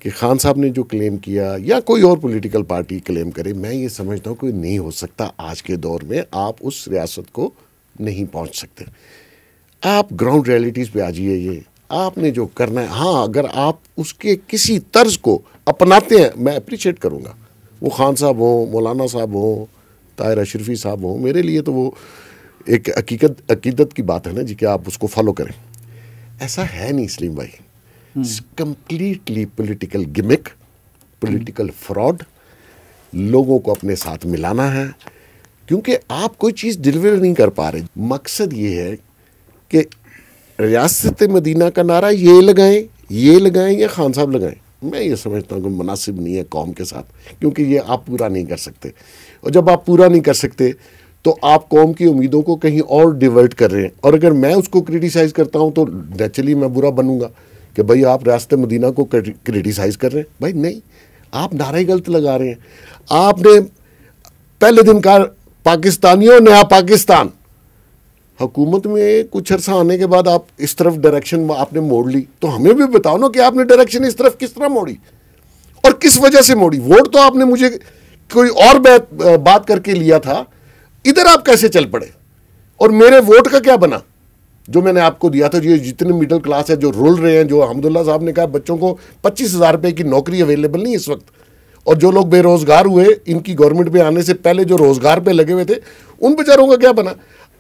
کہ خان صاحب نے جو کلیم کیا یا کوئی اور پولیٹیکل پارٹی کلیم کرے, میں یہ سمجھتا ہوں کہ نہیں ہو سکتا. آج کے دور میں آپ اس ریاست کو نہیں پہنچ سکتے. آپ گراؤنڈ ریئلٹیز پہ آ جائیے, یہ آپ نے جو کرنا ہے. ہاں اگر آپ اس کے کسی طرز کو اپناتے ہیں میں اپریشیٹ کروں گا. وہ خان صاحب ہوں, مولانا صاحب ہوں, طاہر اشرفی صاحب ہوں, میرے لیے تو وہ ایک عقیدت کی بات ہے نا جی کہ آپ اس کو فالو کریں. ایسا ہے نہیں سلیم بھائی, کمپلیٹلی پولیٹیکل گمک, پولیٹیکل فراڈ. لوگوں کو اپنے ساتھ ملانا ہے کیونکہ آپ کوئی چیز ڈیلیور نہیں کر پا رہے. مقصد یہ ہے کہ ریاست مدینہ کا نعرہ یہ لگائیں یا خان صاحب لگائیں. میں یہ سمجھتا ہوں کہ مناسب نہیں ہے قوم کے ساتھ, کیونکہ یہ آپ پورا نہیں کر سکتے, اور جب آپ پورا نہیں کر سکتے تو آپ قوم کی امیدوں کو کہیں اور ڈیورٹ کر رہے ہیں. اور اگر میں اس کو کریٹیسائز کرتا ہوں تو نیچرلی میں برا بنوں گا کہ بھائی آپ ریاست مدینہ کو کریٹیسائز کر رہے ہیں. بھائی نہیں, آپ نعرہ غلط لگا رہے ہیں. آپ نے پہلے دن کہا پاکستانیوں نیا پاکستان, حکومت میں کچھ عرصہ آنے کے بعد آپ اس طرف ڈائریکشن آپ نے موڑ لی, تو ہمیں بھی بتاؤ نا کہ آپ نے ڈائریکشن اس طرف کس طرح موڑی اور کس وجہ سے موڑی. ووٹ تو آپ نے مجھے کوئی اور بات کر کے لیا تھا, ادھر آپ کیسے چل پڑے, اور میرے ووٹ کا کیا بنا جو میں نے آپ کو دیا تھا. یہ جتنے مڈل کلاس ہے جو رول رہے ہیں, جو حمداللہ صاحب نے کہا بچوں کو 25,000 روپے کی نوکری اویلیبل نہیں اس وقت, اور جو لوگ بے روزگار ہوئے ان کی گورنمنٹ پہ آنے سے پہلے جو روزگار پہ لگے ہوئے تھے, ان بیچاروں کا کیا بنا.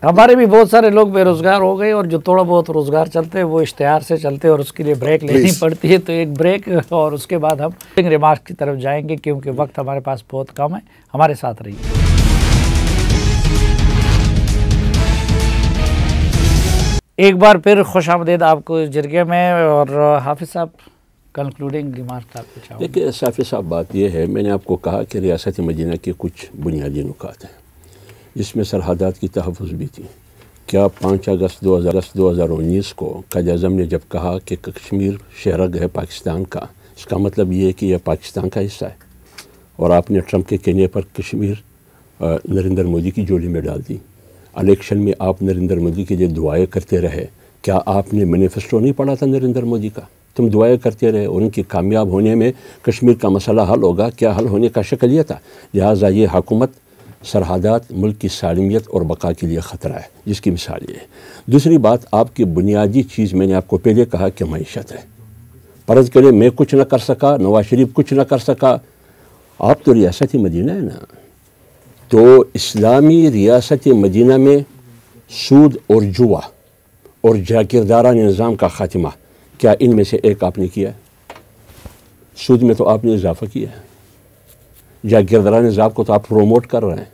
ہمارے بھی بہت سارے لوگ بے روزگار ہو گئے, اور جو تھوڑا بہت روزگار چلتے ہیں وہ اشتہار سے چلتے ہیں, اور اس کے لیے بریک لینی پڑتی ہے. تو ایک بریک, اور اس کے بعد ہم ریمارکس کی طرف جائیں گے کیونکہ وقت ہمارے پاس بہت کم ہے. ہمارے ساتھ رہیے. ایک بار پھر خوش آمدید آپ کو جرگے میں, اور حافظ صاحب کنکلوڈنگ ریمارک آپ کو چاہوں. دیکھیے صافی صاحب, بات یہ ہے, میں نے آپ کو کہا کہ ریاست مدینہ کے کچھ بنیادی نکات ہیں, جس میں سرحدات کی تحفظ بھی تھی. کیا 5 اگست 2019 کو قائد اعظم نے جب کہا کہ کشمیر شہرگ ہے پاکستان کا, اس کا مطلب یہ ہے کہ یہ پاکستان کا حصہ ہے, اور آپ نے ٹرمپ کے کہنے پر کشمیر نریندر مودی کی جولی میں ڈال دی. الیکشن میں آپ نریندر مودی کے لیے دعائیں کرتے رہے. کیا آپ نے مینیفیسٹو نہیں پڑھا تھا نریندر مودی کا؟ تم دعائیں کرتے رہے, اور ان کی کامیاب ہونے میں کشمیر کا مسئلہ حل ہوگا. کیا حل ہونے کا شکل یہ تھا؟ لہٰذا یہ حکومت سرحدات ملک کی سالمیت اور بقا کے لیے خطرہ ہے, جس کی مثال یہ ہے. دوسری بات, آپ کی بنیادی چیز میں نے آپ کو پہلے کہا کہ معیشت ہے. فرض کرے میں کچھ نہ کر سکا, نواز شریف کچھ نہ کر سکا, آپ تو ریاست مدینہ ہے نا. تو اسلامی ریاست مدینہ میں سود اور جوا اور جاگیردارانہ نظام کا خاتمہ, کیا ان میں سے ایک آپ نے کیا ہے؟ سود میں تو آپ نے اضافہ کیا ہے، جاگیرداران نظام کو تو آپ پروموٹ کر رہے ہیں،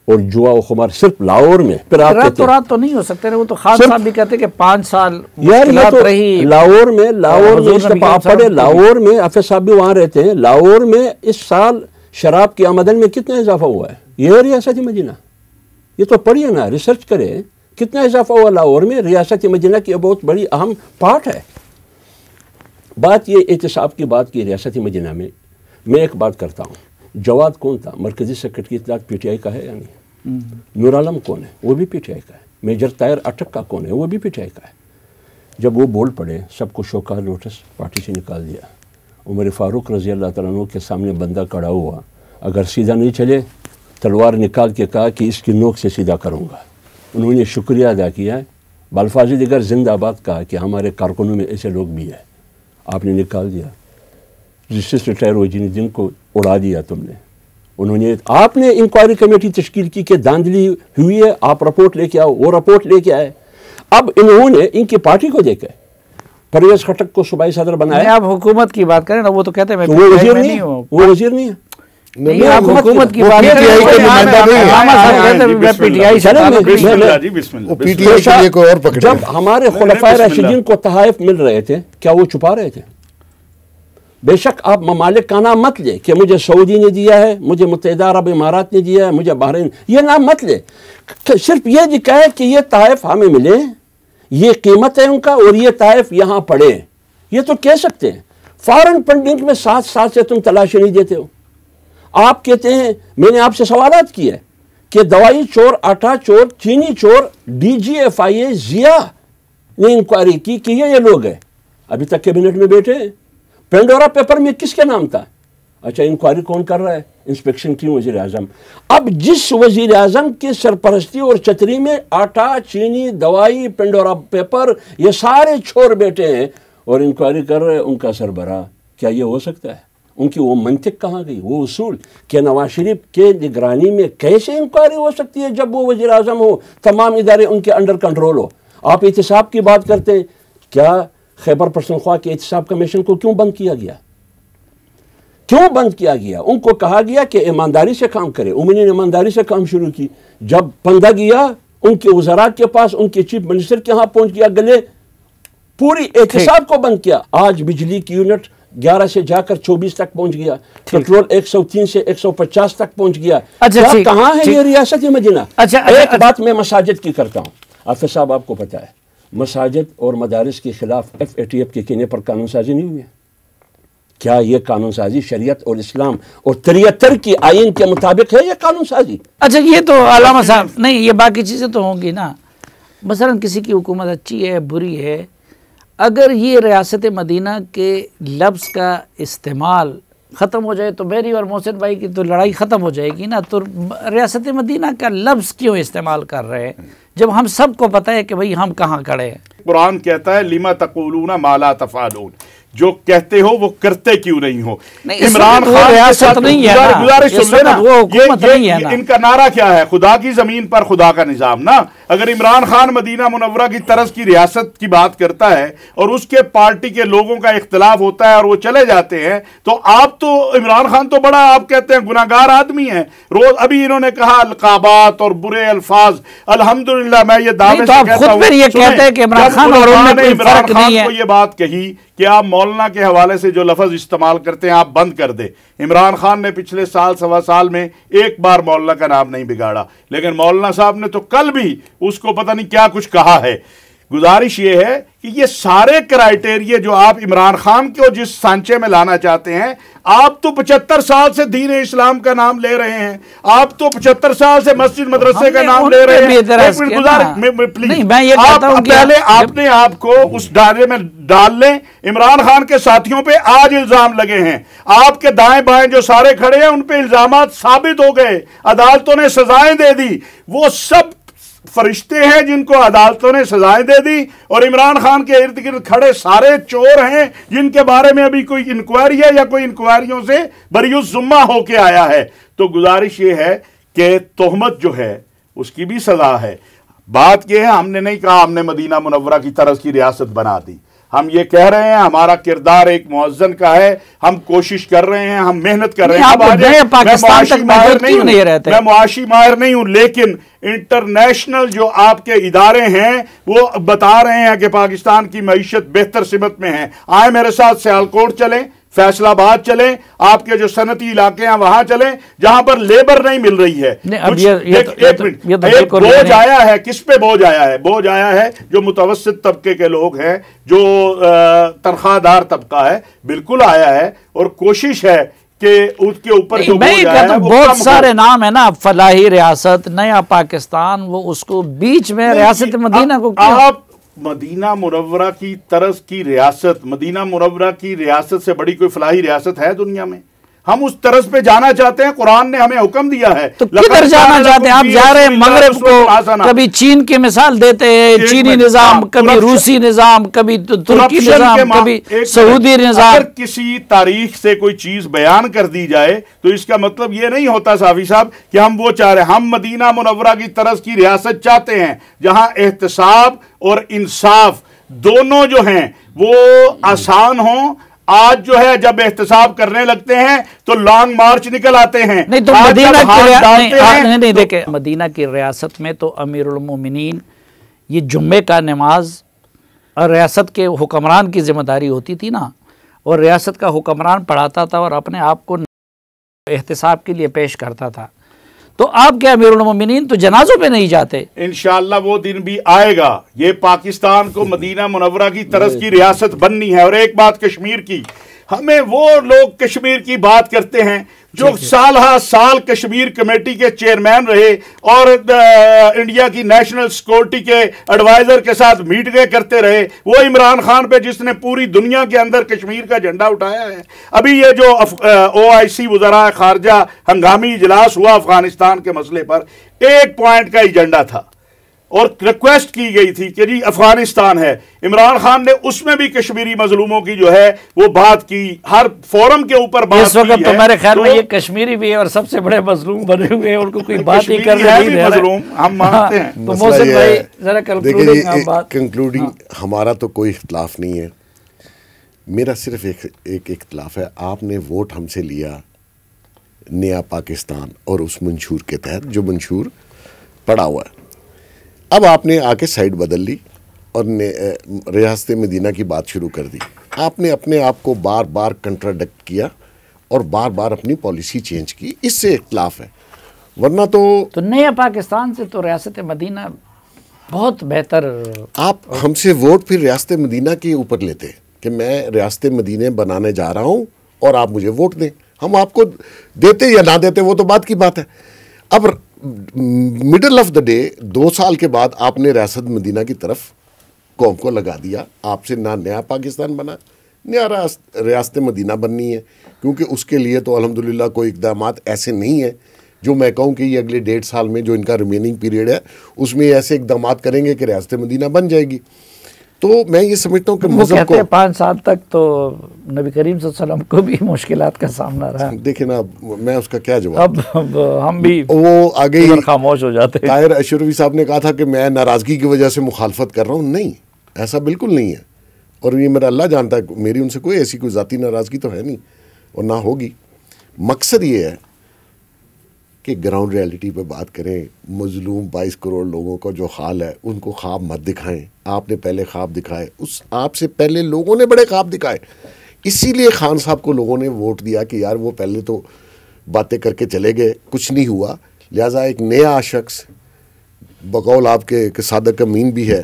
اور جوا و خمار صرف لاہور میں. پھر آپ کہتے ہیں رات تو نہیں ہو سکتے، وہ تو خان صاحب بھی کہتے کہ 5 سال یار یہ تو رہی لاہور میں اس دفعہ آپ پڑھے، لاہور میں حافظ صاحب بھی وہاں رہتے ہیں، لاہور میں اس سال شراب کی آمدن میں کتنا اضافہ ہوا ہے؟ یہ ہے ریاست مدینہ، یہ تو پڑھیے نا، ریسرچ کرے کتنا اضافہ ہوا لاہور میں. ریاست مدینہ کی بہت بڑی اہم پارٹ ہے. بات یہ احتساب کی بات کی ریاست مدینہ میں ایک بات کرتا ہوں. جواد کون تھا؟ مرکزی سیکرٹری اطلاعات پی ٹی آئی کا ہے یا نہیں؟ نور عالم کون ہے؟ وہ بھی پی ٹی آئی کا ہے. میجر طاہر اٹک کا کون ہے؟ وہ بھی پی ٹی آئی کا ہے. جب وہ بول پڑے سب کو شوکار نوٹس پارٹی سے نکال دیا. عمر فاروق رضی اللہ تعالیٰ عنہ کے سامنے بندہ کھڑا ہوا، اگر سیدھا نہیں چلے تلوار نکال کے کہا کہ اس کی نوک سے سیدھا کروں گا. انہوں نے شکریہ ادا کیا ہے، بالفاظ دیگر زندہ آباد کہا کہ ہمارے کارکنوں میں ایسے لوگ بھی ہیں. آپ نے نکال دیا. جسٹس ریٹائر وزیر دین کو اڑا دیا تم نے. آپ نے انکوائری کمیٹی تشکیل کی کہ دھاندلی ہوئی ہے، آپ رپورٹ لے کے آؤ. وہ رپورٹ لے کے آئے. اب انہوں نے ان کی پارٹی کو دیکھا، پرویز خٹک کو صوبائی صدر بنایا. آپ حکومت کی بات کریں نا، وہ تو کہتے ہیں وہ وزیر نہیں ہوں، وہ وزیر نہیں ہے. نہیں آپ حکومت کی بات کریں. جب ہمارے خلفائے راشدین کو تحائف مل رہے تھے کیا وہ چھپا رہے تھے؟ بے شک آپ ممالک کا نام مت لے کہ مجھے سعودی نے دیا ہے، مجھے متحدہ عرب امارات نے دیا ہے، مجھے بحرین، یہ نام مت لے. صرف یہ دکھا ہے کہ یہ تحائف ہمیں ملے، یہ قیمت ہے ان کا، اور یہ تحائف یہاں پڑے. یہ تو کہہ سکتے ہیں. فارن فنڈنگ میں 7 سال سے تم تلاشی نہیں دیتے ہو. آپ کہتے ہیں، میں نے آپ سے سوالات کیے کہ دوائی چور، آٹا چور، چینی چور، ڈی جی ایف آئی اے ضیاء نے انکوائری کی کہ یہ لوگ ہیں، ابھی تک کیبنٹ میں بیٹھے ہیں. پینڈورا پیپر میں کس کے نام تھا؟ اچھا انکوائری کون کر رہا ہے؟ انسپیکشن کی وزیر اعظم. اب جس وزیر اعظم کی سرپرستی اور چتری میں آٹا، چینی، دوائی، پینڈورا پیپر، یہ سارے چور بیٹھے ہیں اور انکوائری کر رہے ہیں ان کا سربراہ، کیا یہ ہو سکتا ہے؟ ان کی وہ منطق کہاں گئی، وہ اصول کہ نواز شریف کے نگرانی میں کیسے انکوائری ہو سکتی ہے جب وہ وزیر اعظم ہو، تمام ادارے ان کے انڈر کنٹرول ہو. آپ احتساب کی بات کرتے ہیں، کیا خیبر پختونخوا کے احتساب کمیشن کو کیوں بند کیا گیا؟ کیوں بند کیا گیا؟ ان کو کہا گیا کہ ایمانداری سے کام کرے. انہوں نے ایمانداری سے کام شروع کی. جب بندہ گیا ان کے وزراء کے پاس، ان کے چیف منسٹر کے ہاں پہنچ گیا گلے، پوری احتساب کو بند کیا. آج بجلی کی یونٹ 11 سے جا کر 24 تک پہنچ گیا، پیٹرول 103 سے 150 تک پہنچ گیا. کہاں ہے یہ ریاست مدینہ؟ ایک بات میں مساجد کی کرتا ہوں. حافظ صاحب آپ کو پتا ہے مساجد اور مدارس کے خلاف FATF کے کہنے پر قانون سازی نہیں ہوئی ہے. کیا یہ قانون سازی شریعت اور اسلام اور 73 کی آئین کے مطابق ہے یہ قانون سازی؟ اچھا یہ تو علامہ صاحب نہیں، یہ باقی چیزیں تو ہوں گی نا. مثلا کسی کی حکومت اچھی ہے بری ہے، اگر یہ ریاست مدینہ کے لفظ کا استعمال ختم ہو جائے تو میری اور محسن بھائی کی تو لڑائی ختم ہو جائے گی نا. تو ریاست مدینہ کا لفظ کیوں استعمال کر رہے ہیں جب ہم سب کو پتہ ہے کہ بھئی ہم کہاں کھڑے ہیں؟ قرآن کہتا ہے لما تقولون ما لا تفعلون، جو کہتے ہو وہ کرتے کیوں نہیں ہو. عمران خان ریاست نہیں ہے نا، گزارش سن لینا، وہ حکومت نہیں ہے نا. ان کا نعرہ کیا ہے؟ خدا کی زمین پر خدا کا نظام نا. اگر عمران خان مدینہ منورہ کی طرز کی ریاست کی بات کرتا ہے اور اس کے پارٹی کے لوگوں کا اختلاف ہوتا ہے اور وہ چلے جاتے ہیں، تو آپ تو عمران خان تو بڑا آپ کہتے ہیں گناہگار آدمی ہیں. روز ابھی انہوں نے کہا القابات اور برے الفاظ، الحمدللہ میں یہ دعوے سے کہتا ہوں، عمران خان اور عمران خان کو یہ بات کہی کہ آپ مولانا کے حوالے سے جو لفظ استعمال کرتے ہیں آپ بند کر دیں. عمران خان نے پچھلے سال سوا سال میں ایک بار مولانا کا نام نہیں بگاڑا، لیکن مولانا صاحب نے تو کل بھی اس کو پتہ نہیں کیا کچھ کہا ہے. گزارش یہ ہے کہ یہ سارے کرائٹیریے جو آپ عمران خان کو جس سانچے میں لانا چاہتے ہیں، آپ تو 75 سال سے دین اسلام کا نام لے رہے ہیں، آپ تو 75 سال سے مسجد مدرسے کا نام لے رہے ہیں. پہلے آپ نے آپ کو اس دائرے میں ڈال لیں. عمران خان کے ساتھیوں پہ آج الزام لگے ہیں، آپ کے دائیں بائیں جو سارے کھڑے ہیں ان پہ الزامات ثابت ہو گئے، عدالتوں نے سزائیں دے دی. وہ سب فرشتے ہیں جن کو عدالتوں نے سزائیں دے دی، اور عمران خان کے ارد گرد کھڑے سارے چور ہیں جن کے بارے میں ابھی کوئی انکوائری ہے یا کوئی انکوائریوں سے بری الذمہ ہو کے آیا ہے. تو گزارش یہ ہے کہ تہمت جو ہے اس کی بھی سزا ہے. بات یہ ہے ہم نے نہیں کہا ہم نے مدینہ منورہ کی طرز کی ریاست بنا دی، ہم یہ کہہ رہے ہیں ہمارا کردار ایک مؤذن کا ہے، ہم کوشش کر رہے ہیں، ہم محنت کر رہے ہیں۔ میں معاشی ماہر نہیں ہوں، لیکن انٹرنیشنل جو آپ کے ادارے ہیں وہ بتا رہے ہیں کہ پاکستان کی معیشت بہتر سمت میں ہے۔ آئیں میرے ساتھ سیالکوٹ چلیں، فیصل آباد چلیں، آپ کے جو صنعتی علاقے ہیں وہاں چلیں جہاں پر لیبر نہیں مل رہی ہے۔ ایک بوجھ آیا ہے، کس پہ بوجھ آیا ہے؟ بوجھ آیا ہے جو متوسط طبقے کے لوگ ہیں، جو تنخواہ دار طبقہ ہے، بالکل آیا ہے، اور کوشش ہے کہ اس کے اوپر جو بوجھ آیا ہے وہ بہت سارے نام ہیں نا، فلاحی ریاست، نیا پاکستان، وہ اس کو بیچ میں ریاست مدینہ کو آپ مدینہ منورہ کی طرز کی ریاست، مدینہ منورہ کی ریاست سے بڑی کوئی فلاحی ریاست ہے دنیا میں؟ ہم اس طرز پہ جانا چاہتے ہیں، قرآن نے ہمیں حکم دیا ہے۔ تو کدھر جانا چاہتے ہیں آپ؟ جا رہے ہیں مغرب کو، کبھی چین کی مثال دیتے ہیں، چینی نظام، کبھی روسی نظام، کبھی ترکی نظام، کبھی سعودی نظام۔ اگر کسی تاریخ سے کوئی چیز بیان کر دی جائے تو اس کا مطلب یہ نہیں ہوتا صافی صاحب کہ ہم وہ چاہ رہے ہیں۔ ہم مدینہ منورہ کی طرز کی ریاست چاہتے ہیں جہاں احتساب اور انصاف دونوں جو ہیں وہ آسان ہوں۔ آج جو ہے جب احتساب کرنے لگتے ہیں تو لانگ مارچ نکل آتے ہیں۔ نہیں تو مدینہ کی ریاست میں تو امیر المومنین یہ جمعے کا نماز اور ریاست کے حکمران کی ذمہ داری ہوتی تھی نا، اور ریاست کا حکمران پڑھاتا تھا اور اپنے آپ کو احتساب کے لیے پیش کرتا تھا۔ تو آپ کے امیر المومنین تو جنازوں پہ نہیں جاتے؟ انشاءاللہ وہ دن بھی آئے گا۔ یہ پاکستان کو مدینہ منورہ کی طرز کی ریاست بننی ہے۔ اور ایک بات کشمیر کی، ہمیں وہ لوگ کشمیر کی بات کرتے ہیں جو سال ہا سال کشمیر کمیٹی کے چیئرمین رہے اور انڈیا کی نیشنل سیکورٹی کے ایڈوائزر کے ساتھ میٹنگیں کرتے رہے، وہ عمران خان پہ جس نے پوری دنیا کے اندر کشمیر کا جھنڈا اٹھایا ہے۔ ابھی یہ جو OIC وزراء خارجہ ہنگامی اجلاس ہوا افغانستان کے مسئلے پر، ایک پوائنٹ کا ایجنڈا تھا اور ریکویسٹ کی گئی تھی کہ جی افغانستان ہے، عمران خان نے اس میں بھی کشمیری مظلوموں کی جو ہے وہ بات کی، ہر فورم کے اوپر بات کی ہے۔ اس وقت تو میرے خیال میں یہ کشمیری بھی ہے اور سب سے بڑے مظلوم بنے ہوئے ہیں، ان کو کوئی بات ہی کرنے نہیں دے رہا ہے۔ مظلوم ہم مانتے ہیں۔ تو محسن بھائی ذرا کنکلوڈنگ ہمارا تو کوئی اختلاف نہیں ہے، میرا صرف ایک اختلاف ہے، آپ نے ووٹ ہم سے لیا نیا پاکستان اور اس منشور کے تحت جو منشور پڑا ہوا ہے۔ اب آپ نے آ کے سائڈ بدل لی اور ریاست مدینہ کی بات شروع کر دی۔ آپ نے اپنے آپ کو بار بار کنٹراڈکٹ کیا اور بار بار اپنی پالیسی چینج کی، اس سے اختلاف ہے، ورنہ تو نیا پاکستان سے تو ریاست مدینہ بہت بہتر۔ آپ ہم سے ووٹ پھر ریاست مدینہ کے اوپر لیتے کہ میں ریاست مدینہ بنانے جا رہا ہوں اور آپ مجھے ووٹ دیں، ہم آپ کو دیتے یا نہ دیتے وہ تو بات کی بات ہے۔ اب مڈل آف دا ڈے 2 سال کے بعد آپ نے ریاست مدینہ کی طرف قوم کو لگا دیا، آپ سے نہ نیا پاکستان بنا، نیا ریاست مدینہ بننی ہے، کیونکہ اس کے لیے تو الحمدللہ کوئی اقدامات ایسے نہیں ہیں جو میں کہوں کہ یہ اگلے 1.5 سال میں جو ان کا ریمیننگ پیریڈ ہے اس میں ایسے اقدامات کریں گے کہ ریاست مدینہ بن جائے گی۔ تو میں یہ سمجھتا ہوں کہ مذہب کو 5 سال تک تو نبی کریم صلی اللہ علیہ وسلم کو بھی مشکلات کا سامنا رہا۔ دیکھیں نا میں اس کا کیا جواب، اب ہم بھی وہ آگے ہی خاموش ہو جاتے ہیں۔ طاہر اشرفی صاحب نے کہا تھا کہ میں ناراضگی کی وجہ سے مخالفت کر رہا ہوں، نہیں، ایسا بالکل نہیں ہے، اور یہ میرا اللہ جانتا ہے، میری ان سے کوئی ایسی کوئی ذاتی ناراضگی تو ہے نہیں اور نہ ہوگی۔ مقصد یہ ہے کہ گراؤنڈ ریالٹی پہ بات کریں، مظلوم 22 کروڑ لوگوں کا جو حال ہے ان کو خواب مت دکھائیں۔ آپ نے پہلے خواب دکھائے، آپ سے پہلے لوگوں نے بڑے خواب دکھائے، اسی لیے خان صاحب کو لوگوں نے ووٹ دیا کہ یار وہ پہلے تو باتیں کر کے چلے گئے، کچھ نہیں ہوا، لہٰذا ایک نیا شخص بقول آپ کے صادق امین بھی ہے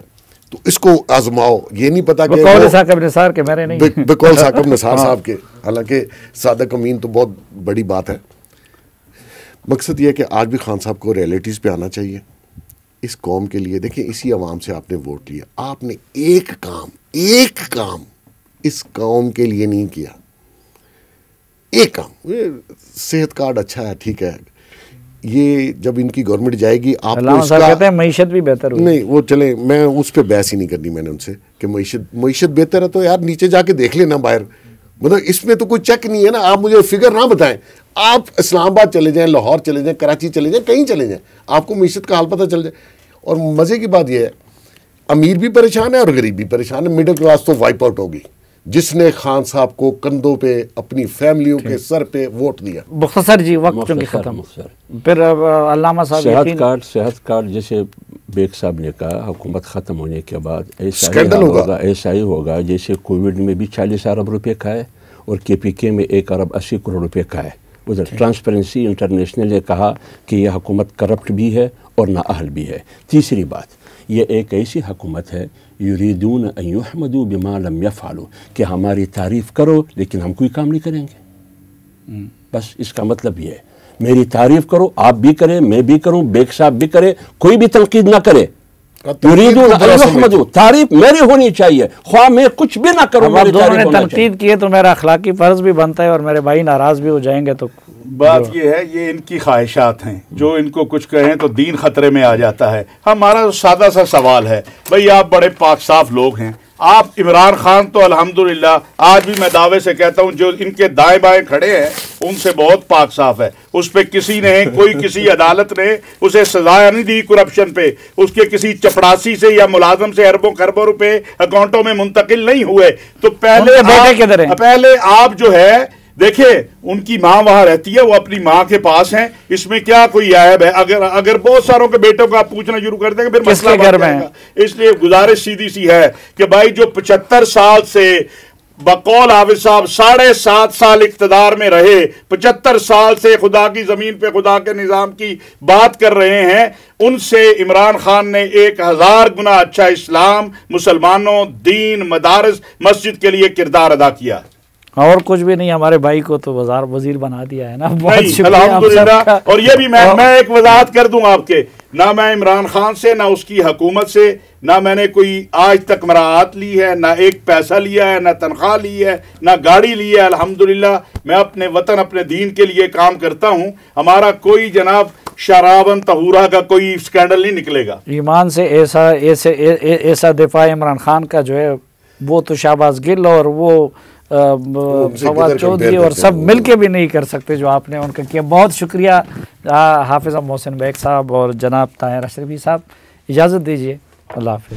تو اس کو آزماؤ۔ یہ نہیں پتا کہ بقول ثاقب نثار کے میرے نہیں، بقول ثاقب نثار صاحب کے، حالانکہ صادق امین تو بہت بڑی بات ہے۔ مقصد یہ ہے کہ آج بھی خان صاحب کو ریئلٹیز پہ آنا چاہیے اس قوم کے لیے۔ دیکھیں اسی عوام سے آپ نے ووٹ لیا، آپ نے ایک کام اس قوم کے لیے نہیں کیا، ایک کام۔ صحت کارڈ اچھا ہے، ٹھیک ہے، یہ جب ان کی گورنمنٹ جائے گی آپ کو اس کا کہتے ہیں معیشت بھی بہتر ہوئی، نہیں وہ چلیں، میں اس پہ بحث ہی نہیں کرنی میں نے ان سے کہ معیشت بہتر ہے تو یار نیچے جا کے دیکھ لینا باہر، مطلب اس میں تو کوئی چیک نہیں ہے نا۔ آپ مجھے فگر نہ بتائیں، آپ اسلام آباد چلے جائیں، لاہور چلے جائیں، کراچی چلے جائیں، کہیں چلے جائیں، آپ کو معیشت کا حال پتہ چل جائے۔ اور مزے کی بات یہ ہے امیر بھی پریشان ہے اور غریب بھی پریشان ہے. مڈل کلاس تو وائپ آؤٹ ہوگی جس نے خان صاحب کو کندھوں پہ اپنی فیملیوں کے سر پہ ووٹ دیا. مختصر جی وقت چونکہ ختم. پھر علامہ صاحب صحت کارڈ جیسے بیگ صاحب نے کہا حکومت ختم ہونے کے بعد ایسا ہی ہوگا جیسے کووڈ میں بھی 40 ارب روپے کھائے اور KPK میں 1 ارب 80 کروڑ روپے کھائے. ادھر ٹرانسپیرنسی انٹرنیشنل نے کہا کہ یہ حکومت کرپٹ بھی ہے اور نااہل بھی ہے. تیسری بات یہ ایک ایسی حکومت ہے یریدون ان یحمدوا بما لم یفعلوا کہ ہماری تعریف کرو لیکن ہم کوئی کام نہیں کریں گے. بس اس کا مطلب یہ ہے میری تعریف کرو، آپ بھی کریں، میں بھی کروں، بیگ صاحب بھی کرے، کوئی بھی تنقید نہ کرے. یریدون ان یحمدوا تعریف میری ہونی چاہیے خواہ میں کچھ بھی نہ کروں. اب دونوں نے تنقید کی ہے تو میرا اخلاقی فرض بھی بنتا ہے اور میرے بھائی ناراض بھی ہو جائیں گے تو بات یہ ہے یہ ان کی خواہشات ہیں. جو ان کو کچھ کہیں تو دین خطرے میں آ جاتا ہے. ہمارا سادہ سا سوال ہے بھئی آپ بڑے پاک صاف لوگ ہیں. آپ عمران خان تو الحمدللہ آج بھی میں دعوے سے کہتا ہوں جو ان کے دائیں بائیں کھڑے ہیں ان سے بہت پاک صاف ہے. اس پہ کسی نے کسی عدالت نے اسے سزا نہیں دی کرپشن پہ. اس کے کسی چپڑاسی سے یا ملازم سے اربوں خربوں روپے اکاؤنٹوں میں منتقل نہیں ہوئے. تو پہلے آپ جو ہے دیکھیں ان کی ماں وہاں رہتی ہے، وہ اپنی ماں کے پاس ہیں. اس میں کیا کوئی عیب ہے؟ اگر بہت ساروں کے بیٹوں کو آپ پوچھنا شروع کر دیں گے پھر مسئلہ بڑھ جائے گا. اس لیے گزارش سیدھی سی ہے کہ بھائی جو 75 سال سے بقول حافظ صاحب 7.5 سال اقتدار میں رہے، 75 سال سے خدا کی زمین پہ خدا کے نظام کی بات کر رہے ہیں، ان سے عمران خان نے 1000 گنا اچھا اسلام، مسلمانوں، دین، مدارس، مسجد کے لیے کردار ادا کیا. اور کچھ بھی نہیں، ہمارے بھائی کو تو وزیر بنا دیا ہے نا. بہت شکریہ الحمدللہ. اور یہ بھی میں ایک وضاحت کر دوں آپ کے، نہ میں عمران خان سے، نہ اس کی حکومت سے، نہ میں نے کوئی آج تک مراعات لی ہے، نہ ایک پیسہ لیا ہے، نہ تنخواہ لی ہے، نہ گاڑی لی ہے. الحمدللہ میں اپنے وطن اپنے دین کے لیے کام کرتا ہوں. ہمارا کوئی جناب شرابن طہورہ کا کوئی سکینڈل نہیں نکلے گا. ایمان سے ایسا دفاع عمران خان کا جو ہے وہ تو شہباز گل اور وہ فواد چودھری اور سب مل کے بھی نہیں کر سکتے جو آپ نے ان کا کیا. بہت شکریہ حافظ محسن بیگ صاحب اور جناب طاہر اشرفی صاحب. اجازت دیجیے، اللہ حافظ.